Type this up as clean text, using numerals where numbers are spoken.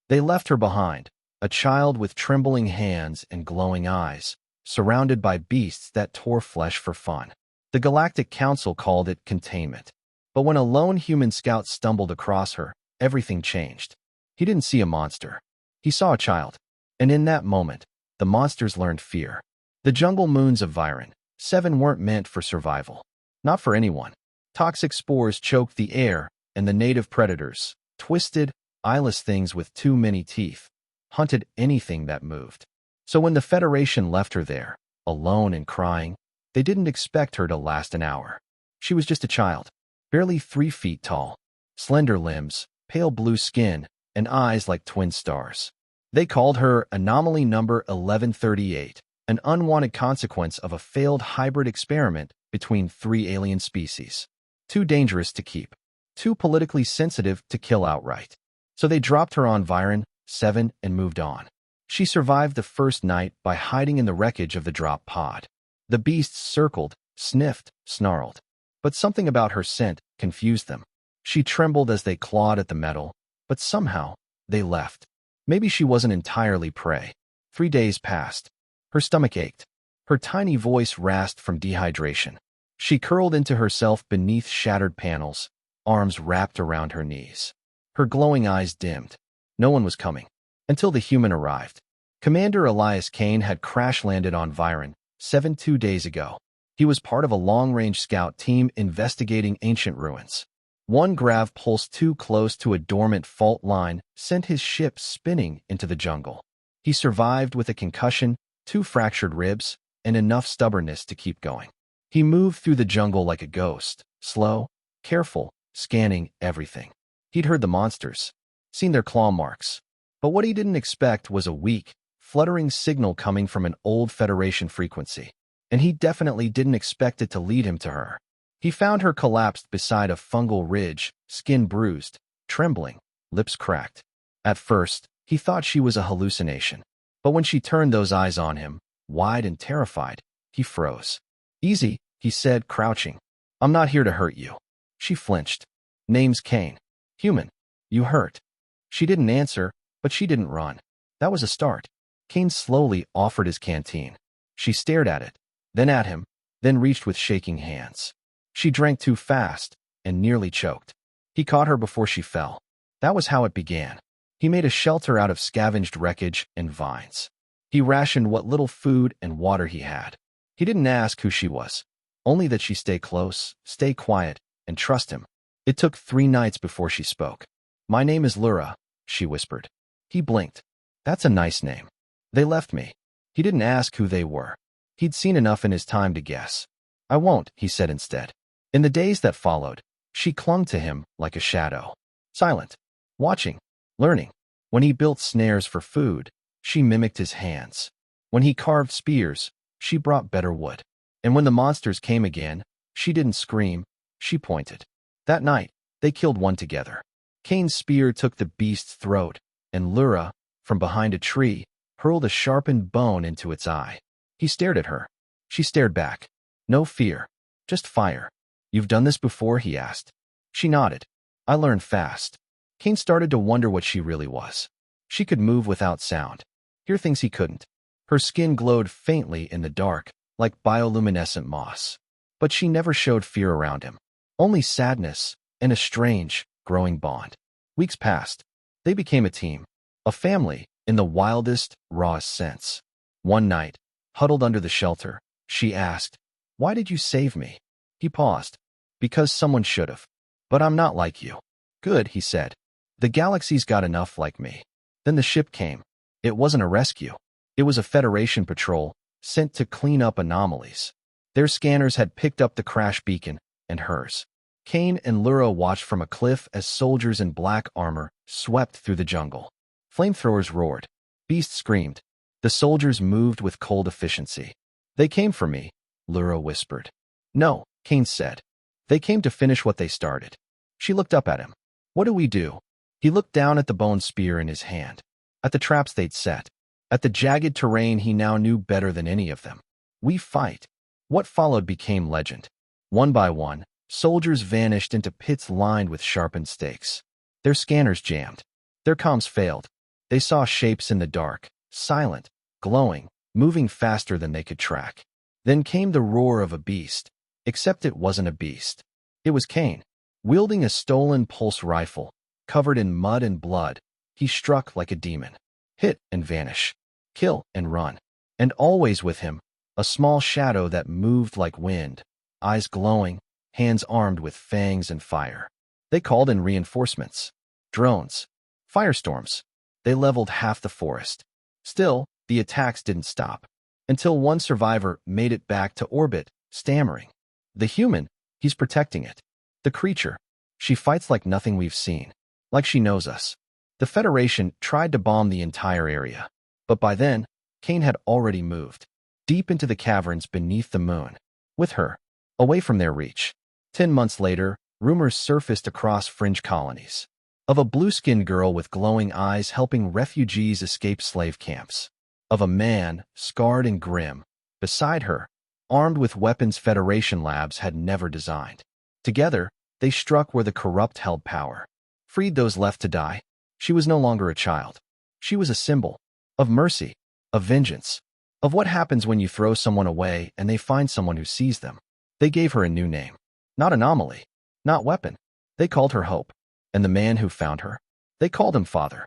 They left her behind, a child with trembling hands and glowing eyes, surrounded by beasts that tore flesh for fun. The Galactic Council called it containment. But when a lone human scout stumbled across her, everything changed. He didn't see a monster. He saw a child. And in that moment, the monsters learned fear. The jungle moons of Viren, 7 weren't meant for survival. Not for anyone. Toxic spores choked the air, and the native predators, twisted, eyeless things with too many teeth, hunted anything that moved. So when the Federation left her there, alone and crying, they didn't expect her to last an hour. She was just a child, barely 3 feet tall, slender limbs, pale blue skin, and eyes like twin stars. They called her Anomaly Number 1138, an unwanted consequence of a failed hybrid experiment between 3 alien species. Too dangerous to keep, too politically sensitive to kill outright. So they dropped her on Viren 7 and moved on. She survived the first night by hiding in the wreckage of the drop pod. The beasts circled, sniffed, snarled. But something about her scent confused them. She trembled as they clawed at the metal, but somehow they left. Maybe she wasn't entirely prey. 3 days passed. Her stomach ached. Her tiny voice rasped from dehydration. She curled into herself beneath shattered panels, arms wrapped around her knees. Her glowing eyes dimmed. No one was coming. Until the human arrived. Commander Elias Kane had crash-landed on Viren 7 2 days ago. He was part of a long-range scout team investigating ancient ruins. One grav pulse too close to a dormant fault line sent his ship spinning into the jungle. He survived with a concussion, 2 fractured ribs, and enough stubbornness to keep going. He moved through the jungle like a ghost, slow, careful, scanning everything. He'd heard the monsters, seen their claw marks. But what he didn't expect was a weak, fluttering signal coming from an old Federation frequency. And he definitely didn't expect it to lead him to her. He found her collapsed beside a fungal ridge, skin bruised, trembling, lips cracked. At first, he thought she was a hallucination. But when she turned those eyes on him, wide and terrified, he froze. "Easy," he said, crouching. "I'm not here to hurt you." She flinched. "Name's Kane. Human. You hurt." She didn't answer, but she didn't run. That was a start. Kane slowly offered his canteen. She stared at it, then at him, then reached with shaking hands. She drank too fast and nearly choked. He caught her before she fell. That was how it began. He made a shelter out of scavenged wreckage and vines. He rationed what little food and water he had. He didn't ask who she was, only that she stay close, stay quiet, and trust him. It took 3 nights before she spoke. "My name is Lura," she whispered. He blinked. "That's a nice name." "They left me." He didn't ask who they were. He'd seen enough in his time to guess. "I won't," he said instead. In the days that followed, she clung to him like a shadow. Silent. Watching. Learning. When he built snares for food, she mimicked his hands. When he carved spears, she brought better wood. And when the monsters came again, she didn't scream, she pointed. That night, they killed one together. Kane's spear took the beast's throat, and Lura, from behind a tree, hurled a sharpened bone into its eye. He stared at her. She stared back. No fear, just fire. "You've done this before?" he asked. She nodded. "I learned fast." Kane started to wonder what she really was. She could move without sound, hear things he couldn't. Her skin glowed faintly in the dark, like bioluminescent moss. But she never showed fear around him. Only sadness and a strange, growing bond. Weeks passed. They became a team. A family, in the wildest, rawest sense. One night, huddled under the shelter, she asked, "Why did you save me?" He paused. "Because someone should have. But I'm not like you." "Good," he said. "The galaxy's got enough like me." Then the ship came. It wasn't a rescue. It was a Federation patrol, sent to clean up anomalies. Their scanners had picked up the crash beacon, and hers. Kane and Lura watched from a cliff as soldiers in black armor swept through the jungle. Flamethrowers roared. Beasts screamed. The soldiers moved with cold efficiency. "They came for me," Lura whispered. "No," Kane said. "They came to finish what they started." She looked up at him. "What do we do?" He looked down at the bone spear in his hand, at the traps they'd set, at the jagged terrain he now knew better than any of them. "We fight." What followed became legend. One by one, soldiers vanished into pits lined with sharpened stakes. Their scanners jammed. Their comms failed. They saw shapes in the dark, silent, glowing, moving faster than they could track. Then came the roar of a beast, except it wasn't a beast. It was Cain. Wielding a stolen pulse rifle, covered in mud and blood, he struck like a demon. Hit and vanish. Kill and run. And always with him, a small shadow that moved like wind, eyes glowing, hands armed with fangs and fire. They called in reinforcements. Drones. Firestorms. They leveled half the forest. Still, the attacks didn't stop. Until one survivor made it back to orbit, stammering. The human, he's protecting it. The creature, she fights like nothing we've seen. Like she knows us. The Federation tried to bomb the entire area. But by then, Cain had already moved. Deep into the caverns beneath the moon. With her. Away from their reach. 10 months later, rumors surfaced across fringe colonies. Of a blue-skinned girl with glowing eyes helping refugees escape slave camps. Of a man, scarred and grim, beside her, armed with weapons Federation labs had never designed. Together, they struck where the corrupt held power. Freed those left to die. She was no longer a child. She was a symbol. Of mercy. Of vengeance. Of what happens when you throw someone away and they find someone who sees them. They gave her a new name. Not anomaly. Not weapon. They called her hope. And the man who found her, they called him Father.